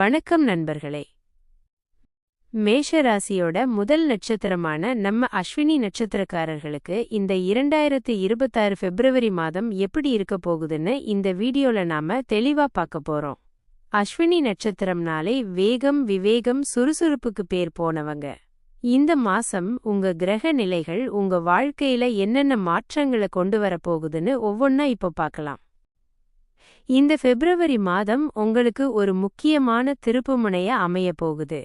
வணக்கம் நண்பர்களே. மேஷ ராசியோட முதல் நட்சத்திரமான நம்ம அஸ்வினி நட்சத்திரக்காரர்களுக்கு இந்த 2026 பிப்ரவரி மாதம் எப்படி இருக்க போகுதுன்னு இந்த வீடியோல நாம தெளிவா பார்க்க போறோம். அஸ்வினி நட்சத்திரம்னாலே வேகம், விவேகம், சுறுசுறுப்புக்கு பேர் போனவங்க. இந்த மாசம் உங்க கிரக நிலைகள் உங்க வாழ்க்கையில என்னென்ன மாற்றங்களை கொண்டு வர போகுதுன்னு ஒவ்வொன்னா இப்போ பார்க்கலாம். இந்த பிப்ரவரி மாதம் உங்களுக்கு ஒரு முக்கியமான திருப்புமுனைய அமைய போகுது.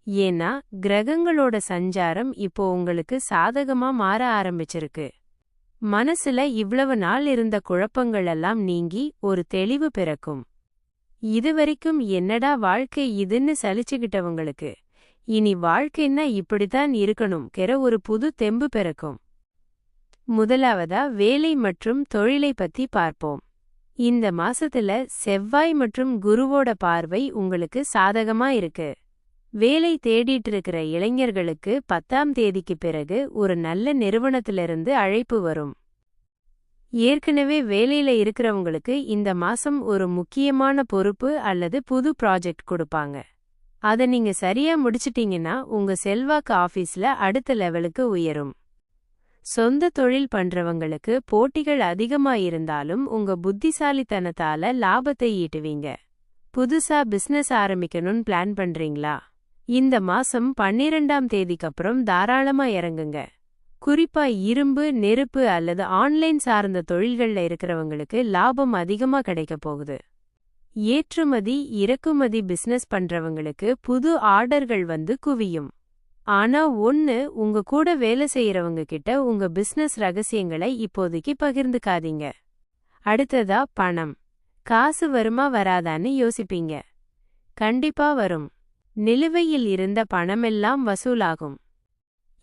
ஏன்னா கிரகங்களோட சஞ்சாரம் இப்போ உங்களுக்கு சாதகமா மாற ஆரம்பிச்சிருக்கு. மனசுல இவ்வளவு நாள் இருந்த குழப்பங்கள் எல்லாம் நீங்கி ஒரு தெளிவு பிறக்கும். இதுவரைக்கும் என்னடா வாழ்க்கை இதுன்னு சலிச்சுக்கிட்டவங்களுக்கு இனி வாழ்க்கைன்னா இப்படித்தான் இருக்கணும்ங்கிற ஒரு புது தெம்பு பிறக்கும். முதலாவதா வேலை மற்றும் தொழிலை பத்தி பார்ப்போம். இந்த மாசத்துல செவ்வாய் மற்றும் குருவோட பார்வை உங்களுக்கு சாதகமா இருக்கு. வேலை தேடிட்டு இருக்கிற இளைஞர்களுக்கு 10ஆம் தேதிக்கு பிறகு ஒரு நல்ல நிறுவனத்திலிருந்து அழைப்பு வரும். ஏற்கனவே வேலையில இருக்கிறவங்களுக்கு இந்த மாசம் ஒரு முக்கியமான பொறுப்பு அல்லது புது ப்ராஜெக்ட் கொடுப்பாங்க. அதை நீங்க சரியா முடிச்சிட்டீங்கன்னா உங்க செல்வாக்கு ஆபீஸ்ல அடுத்த லெவலுக்கு உயரும். சொந்த தொழில் பண்றவங்களுக்கு போட்டிகள் அதிகமா இருந்தாலும் உங்க புத்திசாலித்தனத்தால லாபத்தை ஈட்டுவீங்க. புதுசா பிசினஸ் ஆரம்பிக்கணும்னு பிளான் பண்றீங்களா? இந்த மாசம் 12ஆம் தேதிக்கு அப்புறம் தாராளமா இறங்குங்க. குறிப்பா இரும்பு, நெருப்பு அல்லது ஆன்லைன் சார்ந்த தொழில்கள்ல இருக்கிறவங்களுக்கு லாபம் அதிகமா கிடைக்க போகுது. ஏற்றுமதி, இறக்குமதி பிசினஸ் பண்றவங்களுக்கு புது ஆர்டர்கள் வந்து குவியும். ஆனா உங்க கூட வேலை செய்யறவங்க கிட்ட உங்க பிசினஸ் ரகசியங்களை இப்போதைக்கு பகிர்ந்துக்காதீங்க. அடுத்ததா பணம். காசு வருமா வராதான்னு யோசிப்பீங்க. கண்டிப்பா வரும். நிலுவையில் இருந்த பணமெல்லாம் வசூலாகும்.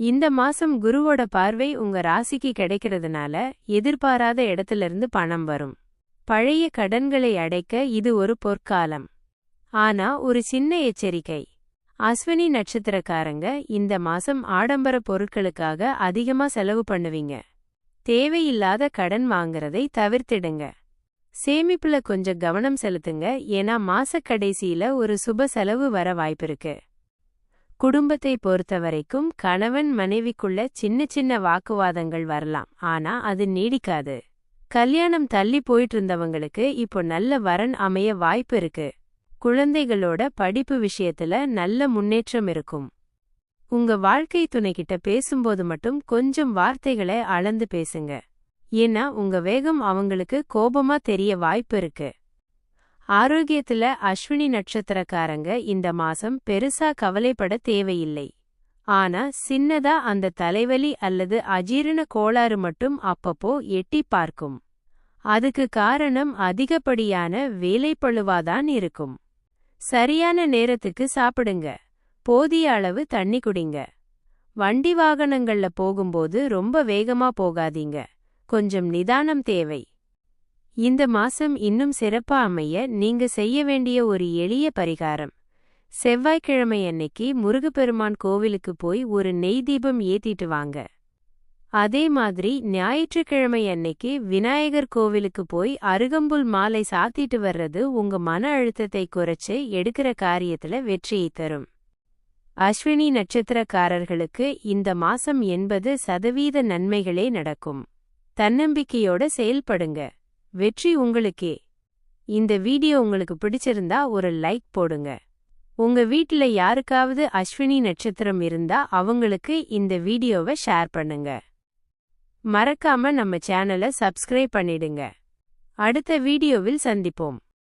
இந்த மாசம் குருவோட பார்வை உங்க ராசிக்கு கிடைக்கிறதுனால எதிர்பாராத இடத்திலிருந்து பணம் வரும். பழைய கடன்களை அடைக்க இது ஒரு பொற்காலம். ஆனா ஒரு சின்ன எச்சரிக்கை. அஸ்வினி நட்சத்திரக்காரங்க இந்த மாசம் ஆடம்பர பொருட்களுக்காக அதிகமா செலவு பண்ணுவீங்க. தேவையில்லாத கடன் வாங்குறதை தவிர்த்திடுங்க. சேமிப்புல கொஞ்சம் கவனம் செலுத்துங்க, ஏன்னா மாசக்கடைசியில ஒரு சுப செலவு வர வாய்ப்பிருக்கு. குடும்பத்தை பொறுத்தவரைக்கும் கணவன் மனைவிக்குள்ள சின்ன சின்ன வாக்குவாதங்கள் வரலாம், ஆனா அது நீடிக்காது. கல்யாணம் தள்ளி போயிட்டு இருந்தவங்களுக்கு இப்போ நல்ல வரன் அமைய வாய்ப்பு இருக்கு. குழந்தைகளோட படிப்பு விஷயத்துல நல்ல முன்னேற்றம் இருக்கும். உங்க வாழ்க்கை துணைகிட்ட பேசும்போது மட்டும் கொஞ்சம் வார்த்தைகளை அளந்து பேசுங்க, ஏன்னா உங்க வேகம் அவங்களுக்கு கோபமா தெரிய வாய்ப்பு இருக்கு. ஆரோக்கியத்துல அஸ்வினி நட்சத்திரக்காரங்க இந்த மாசம் பெருசா கவலைப்பட தேவையில்லை. ஆனா சின்னதா அந்த தலைவலி அல்லது அஜீரண கோளாறு மட்டும் அப்பப்போ எட்டி பார்க்கும். அதுக்கு காரணம் அதிகப்படியான வேலைப்பளுவாதான் இருக்கும். சரியான நேரத்துக்கு சாப்பிடுங்க. போதிய அளவு தண்ணி குடிங்க. வண்டி வாகனங்கள்ல போகும்போது ரொம்ப வேகமா போகாதீங்க. கொஞ்சம் நிதானம் தேவை. இந்த மாசம் இன்னும் சிறப்பா அமைய நீங்க செய்ய வேண்டிய ஒரு எளிய பரிகாரம். செவ்வாய்க்கிழமை அன்னைக்கு முருகப்பெருமான் கோவிலுக்கு போய் ஒரு நெய் தீபம் ஏத்திட்டு வாங்க. அதே மாதிரி ஞாயிற்றுக்கிழமை அன்னைக்கு விநாயகர் கோவிலுக்கு போய் அருகம்புல் மாலை சாத்திட்டு வர்றது உங்க மன அழுத்தத்தை குறைச்சு எடுக்கிற காரியத்துல வெற்றியை தரும். அஸ்வினி நட்சத்திரக்காரர்களுக்கு இந்த மாசம் 80% நன்மைகளே நடக்கும். தன்னம்பிக்கையோட செயல்படுங்க. வெற்றி உங்களுக்கே. இந்த வீடியோ உங்களுக்கு பிடிச்சிருந்தா ஒரு லைக் போடுங்க. உங்க வீட்டுல யாருக்காவது அஸ்வினி நட்சத்திரம் இருந்தா அவங்களுக்கு இந்த வீடியோவை ஷேர் பண்ணுங்க. மறக்காம நம்ம சேனலை சப்ஸ்கிரைப் பண்ணிடுங்க. அடுத்த வீடியோவில் சந்திப்போம்.